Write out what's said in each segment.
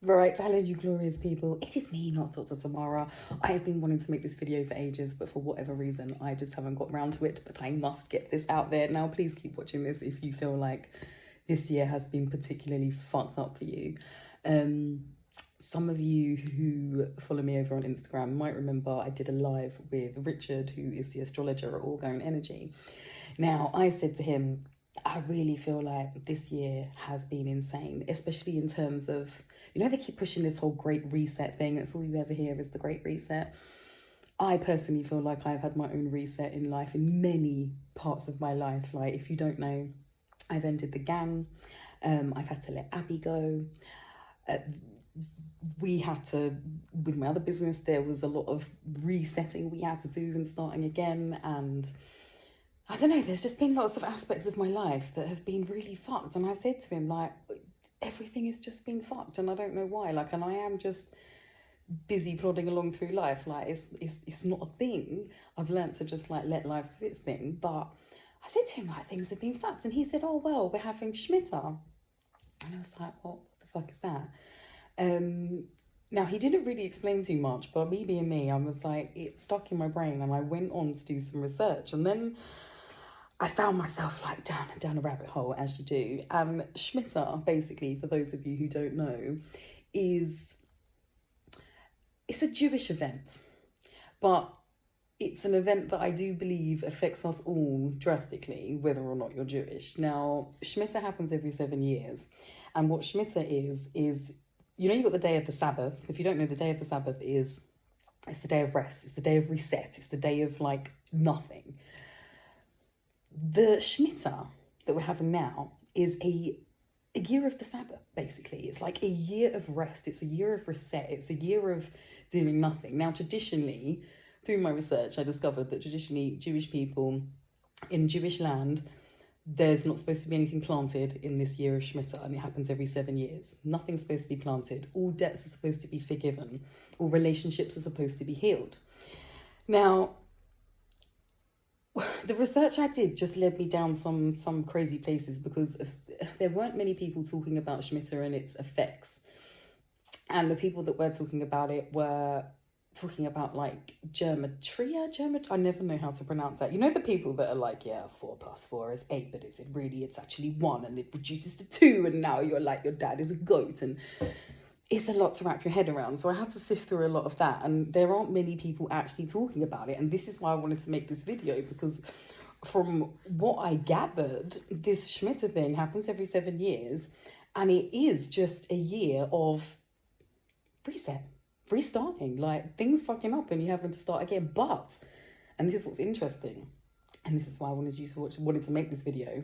Right, hello you glorious people. It is me, not Dr. Tamara. I have been wanting to make this video for ages, but for whatever reason, I just haven't got around to it. But I must get this out there. Now, please keep watching this if you feel like this year has been particularly fucked up for you. Some of you who follow me over on Instagram might remember I did a live with Richard, who is the astrologer at Orgone Energy. Now, I said to him, I really feel like this year has been insane, especially in terms of, you know, they keep pushing this whole great reset thing. That's all you ever hear is the great reset. I personally feel like I've had my own reset in life, in many parts of my life. Like, if you don't know, I've ended the gang. I've had to let Abby go. We had to, with my other business, there was a lot of resetting we had to do and starting again. And I don't know, there's just been lots of aspects of my life that have been really fucked. And I said to him, like, everything has just been fucked and I don't know why. Like, and I am just busy plodding along through life. Like, it's not a thing. I've learnt to just, like, let life do its thing. But I said to him, like, things have been fucked. And he said, oh, well, we're having Schmeitah. And I was like, what the fuck is that? Now, he didn't really explain too much, but me being me, I was like, it stuck in my brain and I went on to do some research. And then I found myself like down a rabbit hole, as you do. Schmita, basically, for those of you who don't know, it's a Jewish event, but it's an event that I do believe affects us all drastically, whether or not you're Jewish. Now, Schmita happens every 7 years, and what Schmita is, you know, you've got the day of the Sabbath. If you don't know, the day of the Sabbath it's the day of rest, it's the day of reset, it's the day of like nothing. The Shmita that we're having now is a year of the Sabbath, basically. It's like a year of rest. It's a year of reset. It's a year of doing nothing. Now, traditionally, through my research, I discovered that traditionally Jewish people in Jewish land, there's not supposed to be anything planted in this year of Shmita, and it happens every 7 years. Nothing's supposed to be planted. All debts are supposed to be forgiven. All relationships are supposed to be healed. Now, the research I did just led me down some crazy places because there weren't many people talking about Schmeitah and its effects. And the people that were talking about it were talking about like gematria. I never know how to pronounce that. You know, the people that are like, yeah, 4 + 4 is 8, but it's actually 1 and it reduces to 2 and now you're like, your dad is a goat. And it's a lot to wrap your head around. So I had to sift through a lot of that. And there aren't many people actually talking about it. And this is why I wanted to make this video, because from what I gathered, this Schmeitah thing happens every 7 years. And it is just a year of reset, restarting, like things fucking up and you having to start again. But, and this is what's interesting, and this is why I wanted to make this video.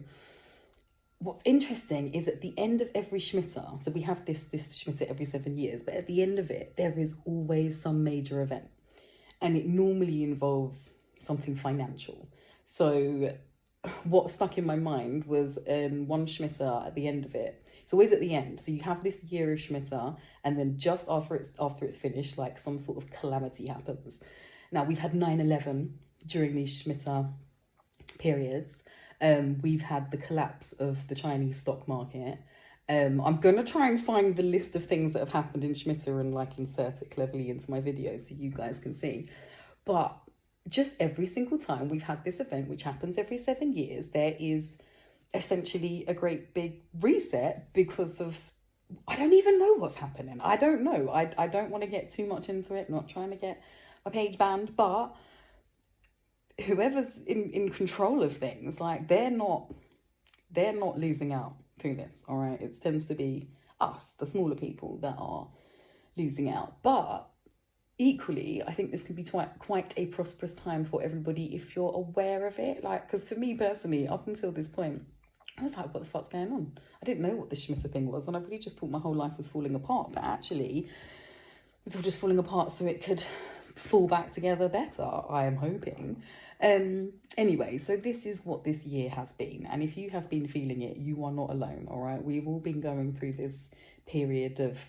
What's interesting is at the end of every Schmeitah, so we have this Schmeitah every 7 years, but at the end of it, there is always some major event. And it normally involves something financial. So what stuck in my mind was one Schmeitah at the end of it. It's always at the end. So you have this year of Schmeitah, and then just after it's finished, like some sort of calamity happens. Now, we've had 9/11 during these Schmeitah periods. We've had the collapse of the Chinese stock market. I'm going to try and find the list of things that have happened in Schmeitah and like insert it cleverly into my videos so you guys can see. But just every single time we've had this event, which happens every 7 years, there is essentially a great big reset because of, I don't even know what's happening. I don't know. I don't want to get too much into it, not trying to get my page banned, but whoever's in control of things, like they're not losing out through this, all right? It tends to be us, the smaller people, that are losing out. But equally, I think this could be quite a prosperous time for everybody if you're aware of it. Like, because for me personally, up until this point, I was like, what the fuck's going on? I didn't know what the Schmeitah thing was, and I really just thought my whole life was falling apart. But actually, it's all just falling apart so it could fall back together better, I am hoping. Anyway, so this is what this year has been, and if you have been feeling it, you are not alone, all right? We've all been going through this period of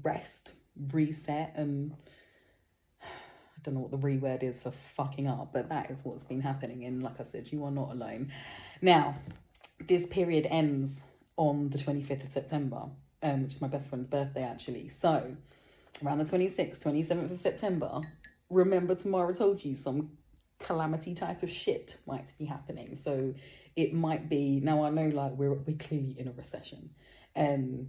rest, reset, and I don't know what the re word is for fucking up, but that is what's been happening, and like I said, you are not alone. Now, this period ends on the 25th of September. which is my best friend's birthday actually. So around the 26th, 27th of September, remember Tamara told you some calamity type of shit might be happening. So it might be, now I know like we're clearly in a recession, and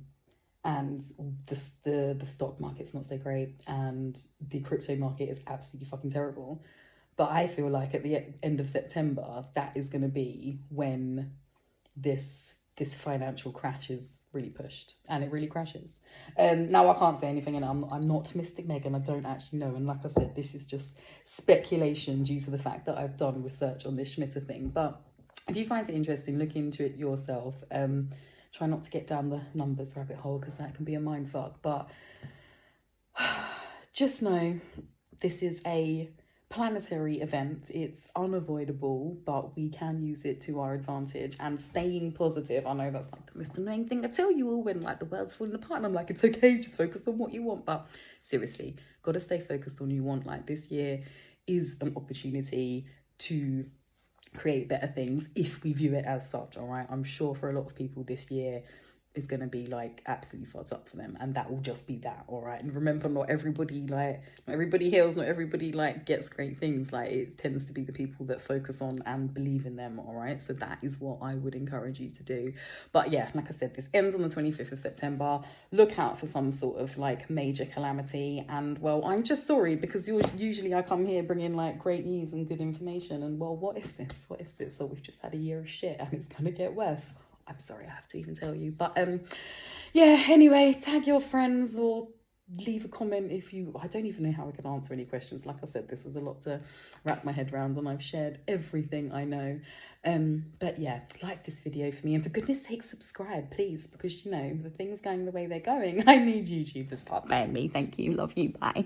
the stock market's not so great, and the crypto market is absolutely fucking terrible. But I feel like at the end of September, that is going to be when this financial crash is really pushed, and it really crashes. Now I can't say anything, and I'm not Mystic Megan. I don't actually know, and like I said, this is just speculation due to the fact that I've done research on this Schmeitah thing. But if you find it interesting, look into it yourself. Try not to get down the numbers rabbit hole, because that can be a mindfuck. But just know this is a planetary event. It's unavoidable, but we can use it to our advantage. And staying positive, I know that's like the most annoying thing I tell you all when like the world's falling apart, and I'm like, it's okay, just focus on what you want. But seriously, got to stay focused on what you want. Like, this year is an opportunity to create better things if we view it as such. All right, I'm sure for a lot of people this year is going to be like absolutely fucked up for them, and that will just be that. All right, and remember, not everybody heals, not everybody like gets great things. Like, it tends to be the people that focus on and believe in them. All right, so that is what I would encourage you to do. But yeah, like I said, this ends on the 25th of September. Look out for some sort of like major calamity, and well, I'm just sorry, because usually I come here bringing like great news and good information, and well, what is this? So we've just had a year of shit, and it's gonna get worse. I'm sorry, I have to even tell you. But yeah, anyway, tag your friends or leave a comment if you... I don't even know how I can answer any questions. Like I said, this was a lot to wrap my head around, and I've shared everything I know. But yeah, like this video for me, and for goodness sake, subscribe, please, because, you know, the things going the way they're going, I need YouTube to start paying me. Thank you. Love you. Bye.